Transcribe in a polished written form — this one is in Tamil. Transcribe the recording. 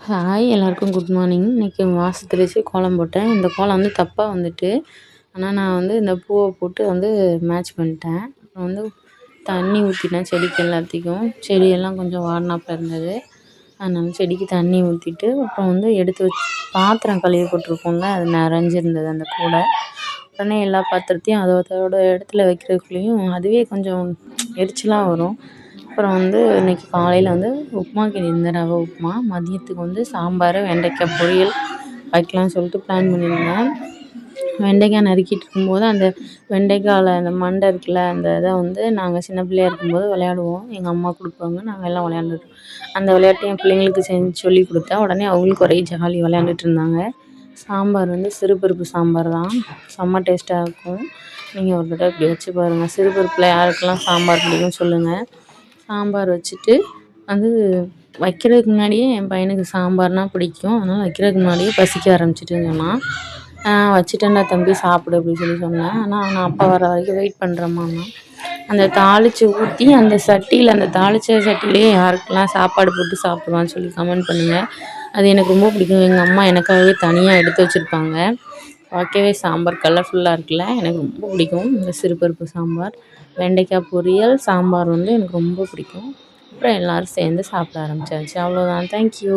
ஹாய் எல்லாருக்கும் குட் மார்னிங். இன்றைக்கி வாச தெளித்து கோலம் போட்டேன். இந்த கோலம் வந்து தப்பாக வந்துட்டு, ஆனால் நான் வந்து இந்த பூவை போட்டு வந்து மேட்ச் பண்ணிட்டேன். அப்புறம் வந்து தண்ணி ஊற்றிட்டேன் செடிக்கு எல்லாத்துக்கும். செடியெல்லாம் கொஞ்சம் வாடினாப்புல இருந்தது. அதனால செடிக்கு தண்ணி ஊற்றிட்டு அப்புறம் வந்து எடுத்து வச்சு பாத்திரம் கழுவி போட்டிருப்போம்ல, அது நிறைஞ்சிருந்தது அந்த கூடை. உடனே எல்லா பாத்திரத்தையும் அதோட இடத்துல வைக்கிறதுக்குள்ளேயும் அதுவே கொஞ்சம் எரிச்சலாக வரும். அப்புறம் வந்து இன்றைக்கி காலையில் வந்து உப்புமா கிண்டியிருந்தேன், ரவை உப்புமா. மதியத்துக்கு வந்து சாம்பார், வெண்டைக்காய் பொரியல் வைக்கலாம்னு சொல்லிட்டு பிளான் பண்ணியிருந்தேன். வெண்டைக்காய் நறுக்கிட்டு இருக்கும்போது அந்த வெண்டைக்காயில் அந்த மண்டை இருக்குல்ல, அந்த இதை வந்து நாங்கள் சின்ன பிள்ளையா இருக்கும்போது விளையாடுவோம். எங்கள் அம்மா கொடுப்பாங்க, நாங்கள் எல்லாம் விளையாண்டுட்டு அந்த விளையாட்டு என் பிள்ளைங்களுக்கு செஞ்சு சொல்லி கொடுத்தா உடனே அவங்களுக்கு ஒரே ஜாலி விளையாண்டுட்டு இருந்தாங்க. சாம்பார் வந்து சிறுபருப்பு சாம்பார் தான், செம்ம டேஸ்ட்டாக இருக்கும். நீங்கள் ஒரு தடவை இப்படி வச்சு பாருங்கள். சிறுபருப்பில் யாருக்கெல்லாம் சாம்பார் பிடிக்கும்னு சொல்லுங்கள். சாம்பார் வச்சுட்டு வந்து வைக்கிறதுக்கு முன்னாடியே என் பையனுக்கு சாம்பார்னால் பிடிக்கும். அதனால் வைக்கிறதுக்கு முன்னாடியே பசிக்க ஆரம்பிச்சிட்டுன்னு சொன்னான். வச்சுட்டேன்டா தம்பி சாப்பிடு அப்படின்னு சொன்னேன். ஆனால் நான் அப்பா வர வரைக்கும் வெயிட் பண்ணுறேம்மான்னா. அந்த தாளித்து ஊற்றி அந்த சட்டியில், அந்த தாளித்த சட்டியிலேயே யாருக்கெல்லாம் சாப்பாடு போட்டு சாப்பிடுவான்னு சொல்லி கமெண்ட் பண்ணுங்கள். அது எனக்கு ரொம்ப பிடிக்கும். எங்கள் அம்மா எனக்காகவே தனியாக எடுத்து வச்சுருப்பாங்க. பார்க்கவே சாம்பார் கலர்ஃபுல்லாக இருக்குல்ல, எனக்கு ரொம்ப பிடிக்கும் இந்த சிறுபருப்பு சாம்பார். வெண்டைக்காய் பொரியல், சாம்பார் வந்து எனக்கு ரொம்ப பிடிக்கும். அப்புறம் எல்லோரும் சேர்ந்து சாப்பிட ஆரம்பித்தாச்சு. அவ்வளோதான். தேங்க்யூ.